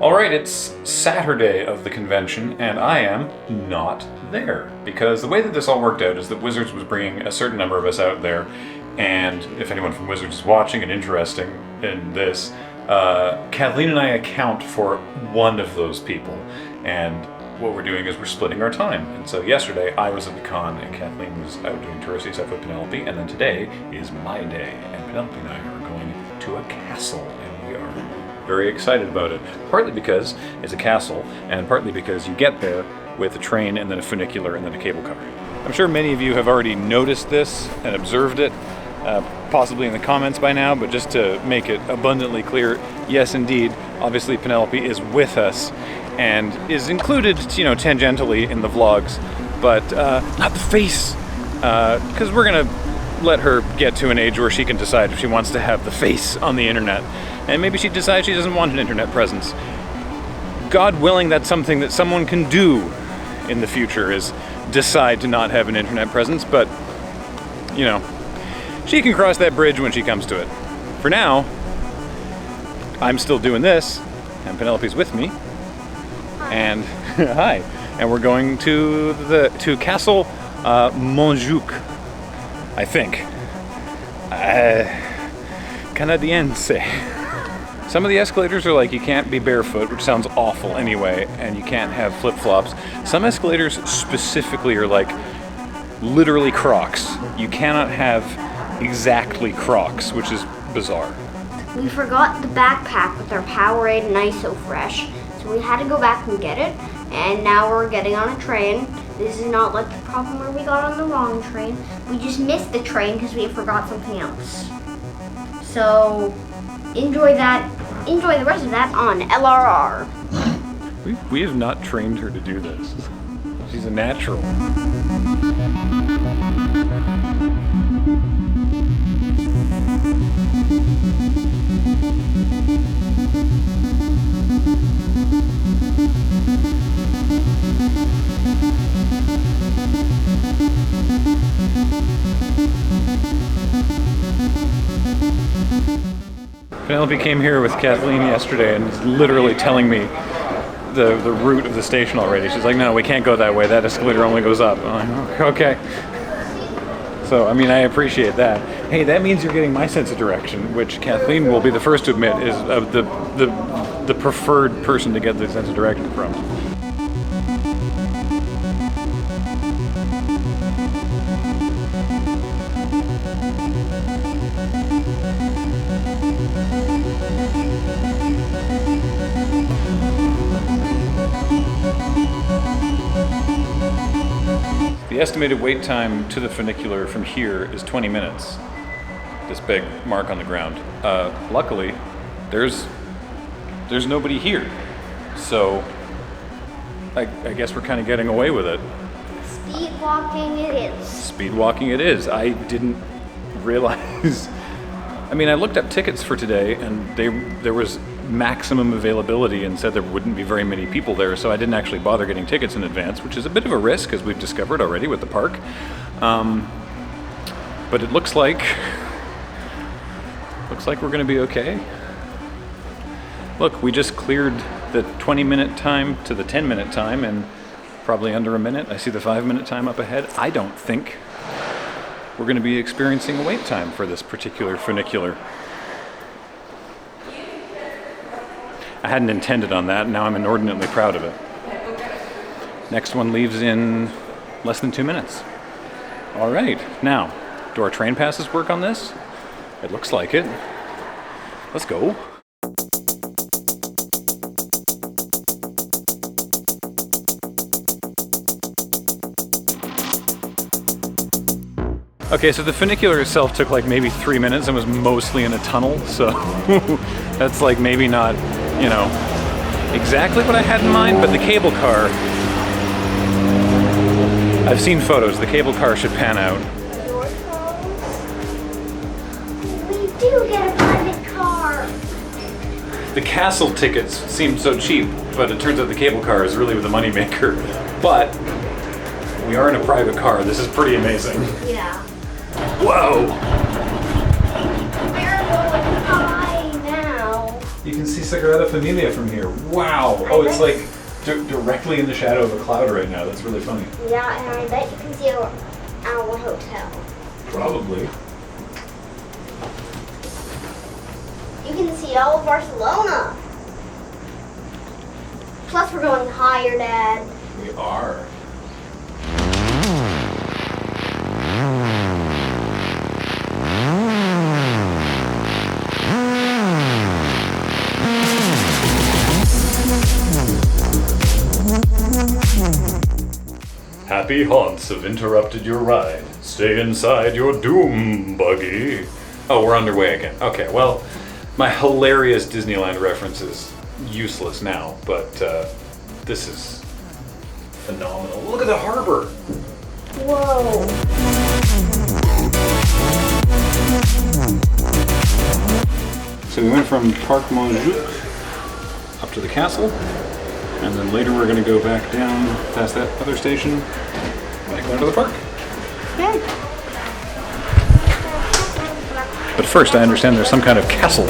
Alright, it's Saturday of the convention, and I am not there. Because the way that this all worked out is that Wizards was bringing a certain number of us out there, and if anyone from Wizards is watching and interested in this, Kathleen and I account for one of those people. And what we're doing is we're splitting our time. And so yesterday I was at the con and Kathleen was out doing touristy stuff with Penelope, and then today is my day, and Penelope and I are going to a castle, and we are very excited about it. Partly because it's a castle, and partly because you get there with a train and then a funicular and then a cable car. I'm sure many of you have already noticed this and observed it, possibly in the comments by now, but just to make it abundantly clear, yes indeed, obviously Penelope is with us and is included, tangentially in the vlogs, but not the face, because we're gonna let her get to an age where she can decide if she wants to have the face on the internet. And maybe she decides she doesn't want an internet presence. God willing, that's something that someone can do in the future, is decide to not have an internet presence, but, she can cross that bridge when she comes to it. For now, I'm still doing this, and Penelope's with me, and hi, and we're going to Castle Montjuic, I think. Canadiense. Some of the escalators are like, you can't be barefoot, which sounds awful anyway, and you can't have flip-flops. Some escalators specifically are like literally Crocs. You cannot have exactly Crocs, which is bizarre. We forgot the backpack with our Powerade and IsoFresh, so we had to go back and get it, and now we're getting on a train. This is not like the problem where we got on the wrong train. We just missed the train because we forgot something else. So enjoy that. Enjoy the rest of that on LRR. We have not trained her to do this. She's a natural. Penelope came here with Kathleen yesterday and is literally telling me the route of the station already. She's like, no, we can't go that way. That escalator only goes up. I'm like, okay. So, I appreciate that. Hey, that means you're getting my sense of direction, which Kathleen will be the first to admit is the preferred person to get the sense of direction from. The estimated wait time to the funicular from here is 20 minutes. This big mark on the ground. Luckily, there's nobody here. So I guess we're kind of getting away with it. Speed walking it is. Speed walking it is. I didn't realize. I looked up tickets for today, and there was maximum availability and said there wouldn't be very many people there, so I didn't actually bother getting tickets in advance, which is a bit of a risk, as we've discovered already with the park. But it looks like we're going to be okay. Look, we just cleared the 20-minute time to the 10-minute time in probably under a minute. I see the 5-minute time up ahead. I don't think we're going to be experiencing a wait time for this particular funicular. I hadn't intended on that, and now I'm inordinately proud of it. Next one leaves in less than 2 minutes. All right, now, do our train passes work on this? It looks like it. Let's go. Okay, so the funicular itself took like maybe 3 minutes and was mostly in a tunnel, so that's like maybe not, exactly what I had in mind, but the cable car, I've seen photos, the cable car should pan out. We do get a private car. The castle tickets seemed so cheap, but it turns out the cable car is really the moneymaker. But we are in a private car. This is pretty amazing. Yeah. Whoa! We're going high now. You can see Sagrada Familia from here. Wow. Oh, it's like directly in the shadow of a cloud right now. That's really funny. Yeah, and I bet you can see our hotel. Probably. You can see all of Barcelona. Plus, we're going higher, Dad. We are. Happy haunts have interrupted your ride. Stay inside your doom buggy. Oh, we're underway again. Okay, well, my hilarious Disneyland reference is useless now, but this is phenomenal. Look at the harbor. Whoa. So we went from Parc Montjuic up to the castle, and then later we're going to go back down past that other station, back down to the park. Good. But first, I understand there's some kind of castle.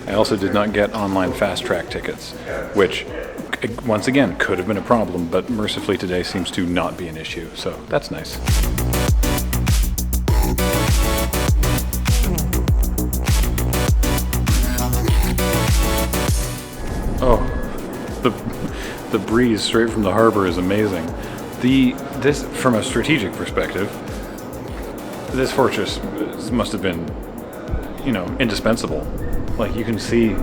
I also did not get online fast track tickets, which once again could have been a problem, but mercifully today seems to not be an issue, so that's nice. Oh, the breeze straight from the harbor is amazing. This from a strategic perspective, this fortress must have been, indispensable. Like you can see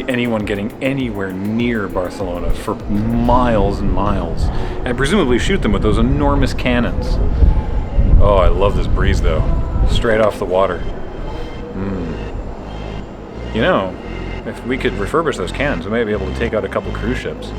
anyone getting anywhere near Barcelona for miles and miles, and presumably shoot them with those enormous cannons. Oh, I love this breeze though, straight off the water. If we could refurbish those cannons, we might be able to take out a couple cruise ships.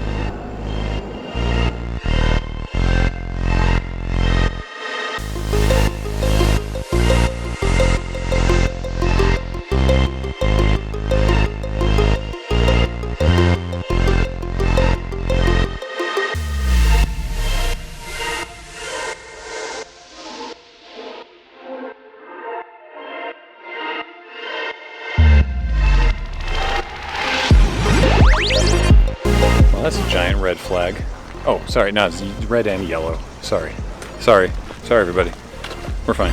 That's a giant red flag. Oh, sorry, no, it's red and yellow. Sorry, everybody. We're fine.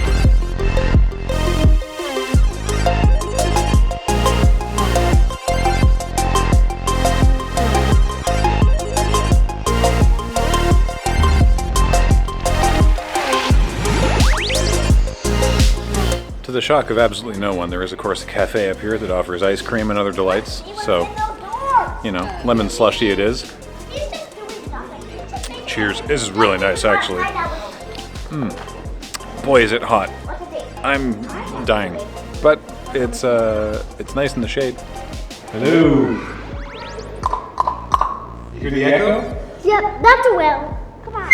To the shock of absolutely no one, there is of course a cafe up here that offers ice cream and other delights, so lemon slushy it is. Cheers. This is really nice, actually. Boy, is it hot. I'm dying. But it's nice in the shade. Hello. You hear the echo? Yep, that's a whale. Come on.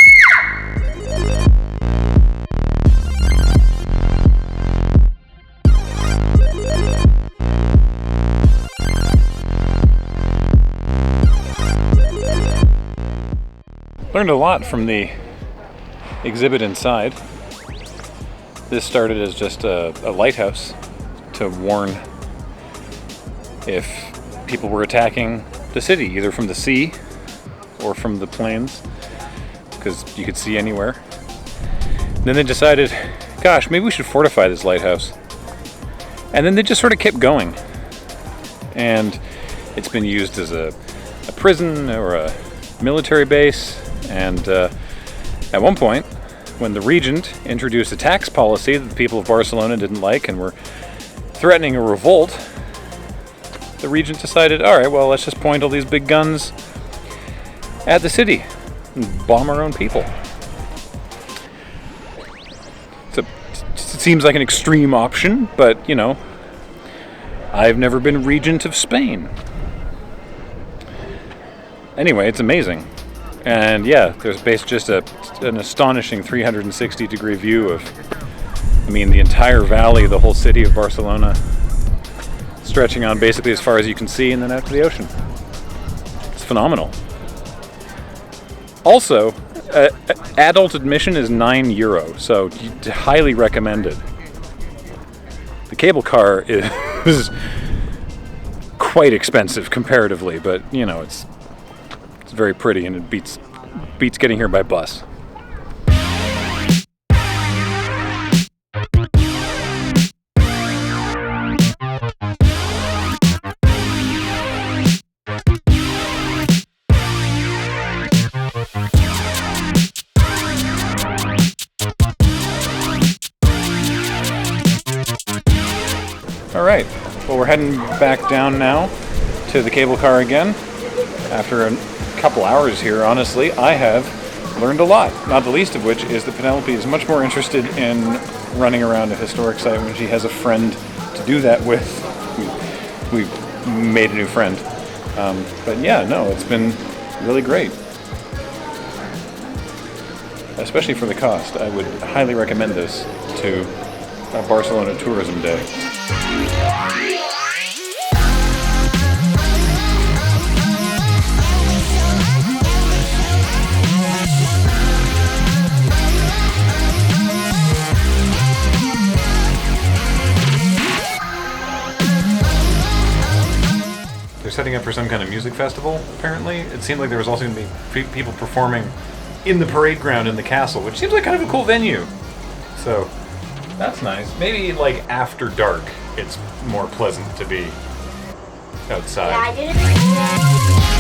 Learned a lot from the exhibit inside. This started as just a lighthouse to warn if people were attacking the city, either from the sea or from the plains, because you could see anywhere. And then they decided, gosh, maybe we should fortify this lighthouse. And then they just sort of kept going. And it's been used as a prison or a military base. And at one point, when the regent introduced a tax policy that the people of Barcelona didn't like and were threatening a revolt, the regent decided, all right, well, let's just point all these big guns at the city and bomb our own people. So it seems like an extreme option, but, you know, I've never been regent of Spain. Anyway, it's amazing. And yeah, there's just an astonishing 360-degree view of, I mean, the entire valley, the whole city of Barcelona, stretching on basically as far as you can see and then out to the ocean. It's phenomenal. Also, adult admission is €9, so highly recommended. The cable car is quite expensive comparatively, but you know, it's very pretty and it beats getting here by bus. Alright, well, we're heading back down now to the cable car again. After a couple hours here, honestly, I have learned a lot. Not the least of which is that Penelope is much more interested in running around a historic site when she has a friend to do that with. We've made a new friend. But yeah, no, it's been really great. Especially for the cost. I would highly recommend this to Barcelona Tourism Day. They're setting up for some kind of music festival, apparently. It seemed like there was also going to be people performing in the parade ground in the castle, which seems like kind of a cool venue. So, that's nice. Maybe, like, after dark, it's more pleasant to be outside. Yeah, I didn't.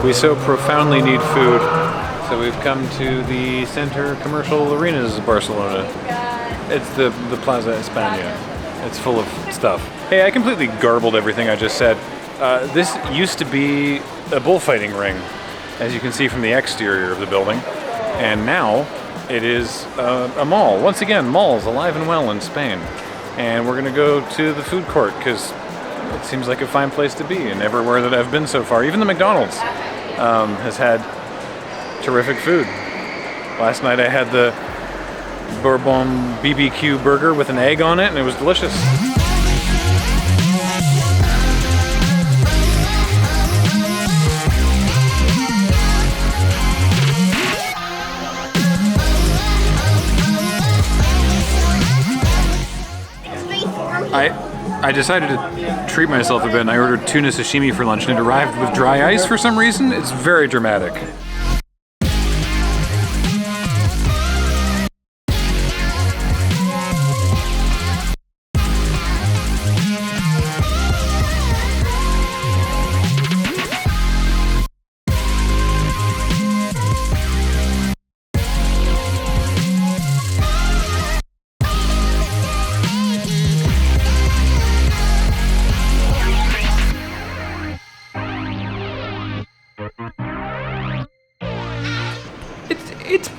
We so profoundly need food, so we've come to the Center Commercial Arenas of Barcelona. It's the Plaza España. It's full of stuff. Hey, I completely garbled everything I just said. This used to be a bullfighting ring, as you can see from the exterior of the building, and now it is a mall. Once again, malls alive and well in Spain. And we're gonna go to the food court because it seems like a fine place to be, and everywhere that I've been so far, even the McDonald's has had terrific food. Last night I had the Bourbon BBQ burger with an egg on it, and it was delicious. I decided to treat myself a bit, and I ordered tuna sashimi for lunch, and it arrived with dry ice for some reason. It's very dramatic.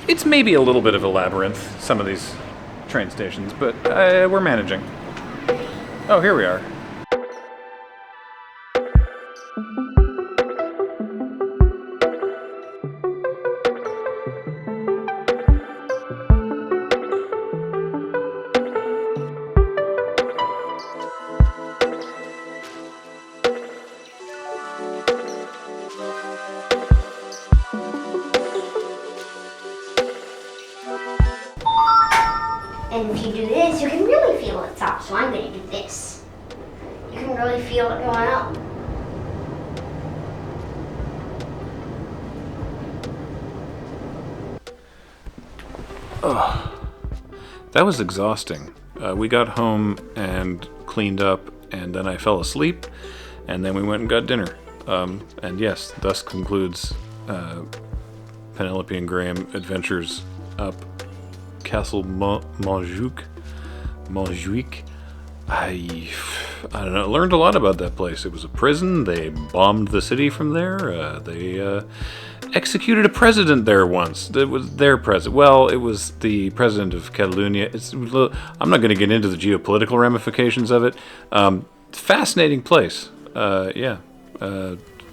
It's maybe a little bit of a labyrinth, some of these train stations, but we're managing. Oh, here we are. And if you do this, you can really feel it stop. So I'm going to do this. You can really feel it going up. That was exhausting. We got home and cleaned up, and then I fell asleep, and then we went and got dinner. And yes, thus concludes Penelope and Graham adventures up Castle Montjuic. I don't know. Learned a lot about that place. It was a prison. They bombed the city from there. They executed a president there once. It was their president. Well, it was the president of Catalonia. I'm not going to get into the geopolitical ramifications of it. Fascinating place. Yeah.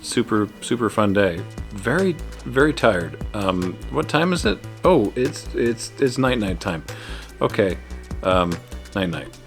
Super fun day. Very, very tired. What time is it? Oh, it's night time. Okay. Night.